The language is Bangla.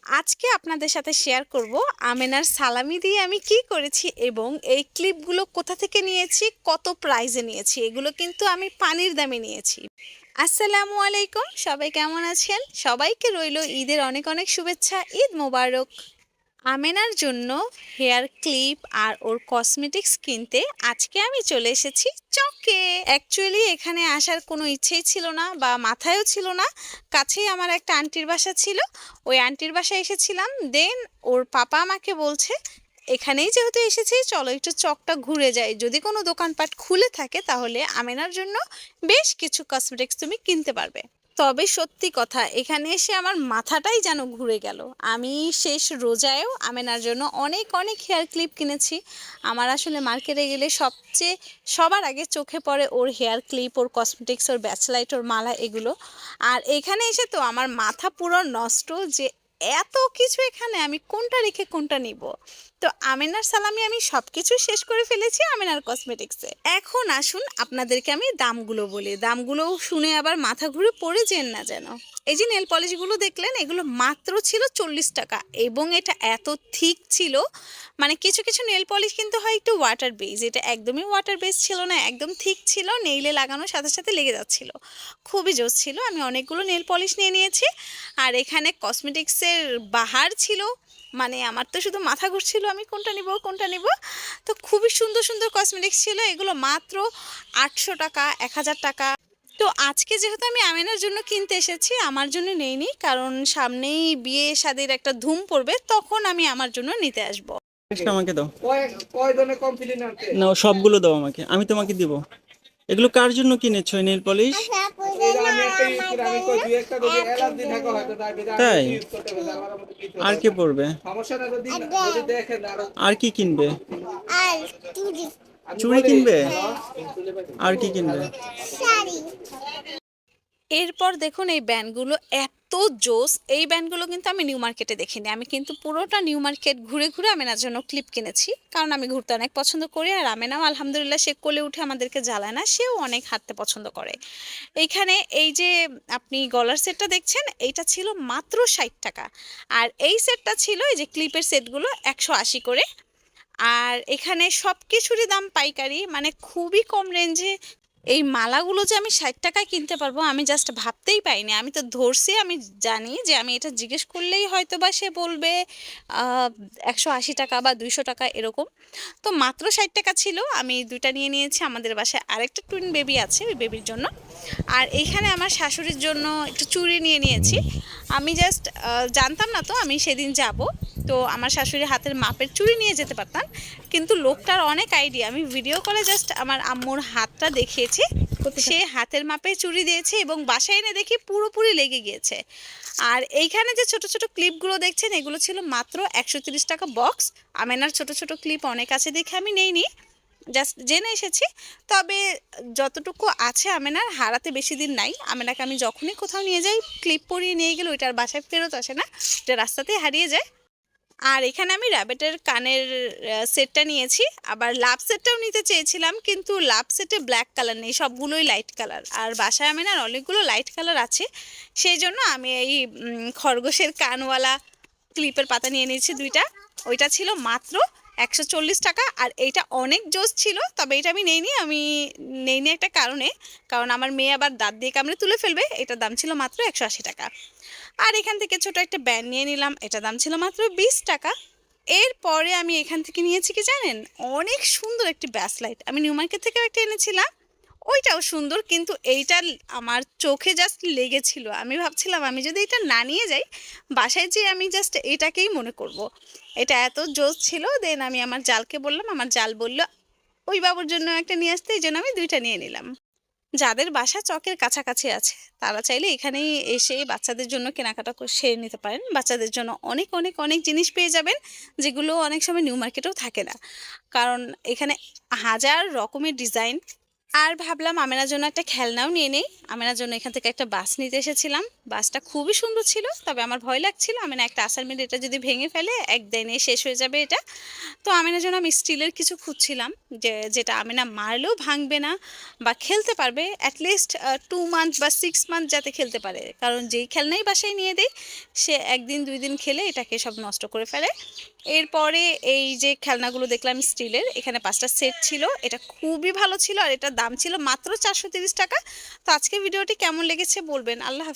আজকে আপনাদের সাথে শেয়ার করব আমেনার সালামি দিয়ে আমি কি করেছি এবং এই ক্লিপগুলো কোথা থেকে নিয়েছি, কত প্রাইজে নিয়েছি। এগুলো কিন্তু আমি পানির দামে নিয়েছি। আসসালামু আলাইকুম, সবাই কেমন আছেন? সবাইকে রইল ঈদের অনেক অনেক শুভেচ্ছা। ঈদ মোবারক। আমেনার জন্য হেয়ার ক্লিপ আর ওর কসমেটিক্স কিনতে আজকে আমি চলে এসেছি চকে। অ্যাকচুয়ালি এখানে আসার কোনো ইচ্ছেই ছিল না বা মাথায়ও ছিল না। কাছেই আমার একটা আন্টির বাসা ছিল, ওই আন্টির বাসায় এসেছিলাম। দেন ওর পাপা আমাকে বলছে এখানেই যেহেতু এসেছি চলো একটু চকটা ঘুরে যাই, যদি কোনো দোকানপাট খুলে থাকে তাহলে আমেনার জন্য বেশ কিছু কসমেটিক্স তুমি কিনতে পারবে। তবে সত্যি কথা, এখানে এসে আমার মাথাটাই যেন ঘুরে গেল। আমি শেষ রোজায়ও আমেনার জন্য অনেক অনেক হেয়ার ক্লিপ কিনেছি। আমার আসলে মার্কেটে গেলে সবার আগে চোখে পড়ে ওর হেয়ার ক্লিপ, ওর কসমেটিক্স, ওর ব্যাচলাইট, ওর মালা, এগুলো। আর এখানে এসে তো আমার মাথা পুরো নষ্ট যে এত কিছু এখানে আমি কোনটা রেখে কোনটা নিব। তো আমেনার সালামি আমি সব কিছু শেষ করে ফেলেছি আমেনার কসমেটিক্সে। এখন আসুন আপনাদেরকে আমি দামগুলো বলি, দামগুলো শুনে আবার মাথা ঘুরে পড়ে যেন না যেন। এই যে নেল পলিশগুলো দেখলেন, এগুলো মাত্র ছিল 40 টাকা এবং এটা এত থিক ছিল। মানে কিছু কিছু নেল পলিশ কিন্তু হয় একটু ওয়াটার বেস, এটা একদমই ওয়াটার বেস ছিল না, একদম থিক ছিল, নেইলে লাগানোর সাথে সাথে লেগে যাচ্ছিল। খুবই জোস ছিল। আমি অনেকগুলো নেল পলিশ নিয়ে নিয়েছি। আর এখানে কসমেটিক্সের বাহার ছিল, মানে আমার তো শুধু মাথা ঘুরছিল আমি কোনটা নিব কোনটা নিব। তো খুবই সুন্দর সুন্দর কসমেটিক্স ছিল, এগুলো মাত্র 800 টাকা, 1000 টাকা। তো আজকে যেহেতু আমি আমেনার জন্য কিনতে এসেছি, আমার জন্য নেইনি, কারণ সামনেই বিয়ে শাদির একটা ধুম পড়বে, তখন আমি আমার জন্য নিতে আসবো। আমাকে দাও। না, সবগুলো দাও আমাকে, আমি তোমাকে দিব। এগুলো কার জন্য কিনেছো এই নেল পলিশ? তাই? আর কে পড়বে? আর কি কিনবে? চুড়ি কিনবে? আর কি কিনবে? এরপর দেখুন এই ব্যান্ডগুলো এত জোস। এই ব্যান্ডগুলো কিন্তু আমি নিউ মার্কেটে দেখিনি, আমি কিন্তু পুরোটা নিউ মার্কেট ঘুরে ঘুরে আমেনার জন্য ক্লিপ কিনেছি, কারণ আমি ঘুরতে অনেক পছন্দ করি। আর আমেনাও আলহামদুলিল্লাহ সে কোলে উঠে আমাদেরকে জ্বালায় না, সেও অনেক হাঁটতে পছন্দ করে। এইখানে এই যে আপনি গলার সেটটা দেখছেন, এইটা ছিল মাত্র 60 টাকা। আর এই সেটটা ছিল, এই যে ক্লিপের সেটগুলো, 180 করে। আর এখানে সব কিছুরই দাম পাইকারি, মানে খুবই কম রেঞ্জে। এই মালাগুলো যে আমি 60 টাকায় কিনতে পারবো আমি জাস্ট ভাবতেই পাইনি। আমি তো ধরছি, আমি জানি যে আমি এটা জিজ্ঞেস করলেই হয়তো বা সে বলবে 180 টাকা বা 200 টাকা এরকম। তো মাত্র 60 টাকা ছিল। আমি দুইটা নিয়ে নিয়েছি, আমাদের বাসায় আরেকটা টুইন বেবি আছে, ওই বেবির জন্য। আর এইখানে আমার শাশুড়ির জন্য একটু চুড়ি নিয়ে নিয়েছি। আমি জাস্ট জানতাম না তো আমি সেদিন যাব, তো আমার শাশুড়ির হাতের মাপের চুড়ি নিয়ে যেতে পারতাম, কিন্তু লোকটার অনেক আইডিয়া। আমি ভিডিও করে জাস্ট আমার আম্মুর হাতটা দেখিয়েছি, সে হাতের মাপে চুড়ি দিয়েছে এবং বাসায় এনে দেখি পুরোপুরি লেগে গিয়েছে। আর এইখানে যে ছোট ছোট ক্লিপগুলো দেখছেন, এগুলো ছিল মাত্র 130 টাকা বক্স। আমেনার ছোট ছোট ক্লিপ অনেক আছে দেখে আমি নেইনি, জাস্ট জেনে এসেছি। তবে যতটুকু আছে আমেনার হারাতে বেশি দিন নাই। আমেনাকে আমি যখনই কোথাও নিয়ে যাই, ক্লিপ পরিয়ে নিয়ে গেলে ওইটার বাসায় ফেরত আসে না, ওটা রাস্তাতেই হারিয়ে যায়। আর এখানে আমি র্যাবেটের কানের সেটটা নিয়েছি, আবার লাভ সেটটাও নিতে চেয়েছিলাম, কিন্তু লাভ সেটে ব্ল্যাক কালার নেই, সবগুলোই লাইট কালার। আর বাসায় আমেনার অনেকগুলো লাইট কালার আছে, সেই জন্য আমি এই খরগোশের কানওয়ালা ক্লিপের পাতা নিয়ে নিয়েছি দুইটা। ওইটা ছিল মাত্র 140 টাকা। আর এইটা অনেক জোস ছিল, তবে এটা আমি নেইনি একটা কারণে, কারণ আমার মেয়ে আবার দাঁত দিয়ে কামড়ে তুলে ফেলবে। এটার দাম ছিল মাত্র 180 টাকা। আর এখান থেকে ছোট একটা ব্যান্ড নিয়ে নিলাম, এটা দাম ছিল মাত্র 20 টাকা। এরপরে আমি এখান থেকে নিয়েছি কি জানেন, অনেক সুন্দর একটি ব্যাসলাইট। আমি নিউ মার্কেট থেকে একটা এনেছিলাম, ওইটাও সুন্দর, কিন্তু এইটা আমার চোখে জাস্ট লেগেছিল। আমি ভাবছিলাম আমি যদি এটা না নিয়ে যাই বাসায়, যে আমি জাস্ট এটাকেই মনে করব। এটা এত জোস ছিল। দেন আমি আমার জালকে বললাম, আমার জাল বলল ওই বাবুর জন্য একটা নিয়ে আসতে, এই জন্য আমি দুইটা নিয়ে নিলাম। যাদের বাসা চকের কাছাকাছি আছে তারা চাইলে এখানেই এসে বাচ্চাদের জন্য কেনাকাটা সেরে নিতে পারেন। বাচ্চাদের জন্য অনেক অনেক অনেক জিনিস পেয়ে যাবেন, যেগুলো অনেক সময় নিউ মার্কেটেও থাকে না, কারণ এখানে হাজার রকমের ডিজাইন। আর ভাবলাম আমেনার জন্য একটা খেলনাও নিয়ে নেই। আমেনার জন্য এখান থেকে একটা বাস নিতে এসেছিলাম। বাসটা খুবই সুন্দর ছিল, তবে আমার ভয় লাগছিল আমেনা একটা অ্যাসাইনমেন্ট এটা যদি ভেঙে ফেলে একদিনে শেষ হয়ে যাবে এটা। তো আমেনার জন্য আমি স্টিলের কিছু খুঁজছিলাম, যেটা আমেনা মারলেও ভাঙবে না বা খেলতে পারবে অ্যাটলিস্ট 2 মান্থ বা 6 মান্থ যাতে খেলতে পারে, কারণ যেই খেলনাই বাসায় নিয়ে দেয় সে 1 দিন 2 দিন খেলে এটাকে সব নষ্ট করে ফেলে। এরপরে এই যে খেলনাগুলো দেখলাম স্টিলের, এখানে 5টা সেট ছিল, এটা খুবই ভালো ছিল আর এটার দাম ছিল মাত্র 430 টাকা। তো আজকে ভিডিওটি কেমন লেগেছে বলবেন। আল্লাহ হাফেজ।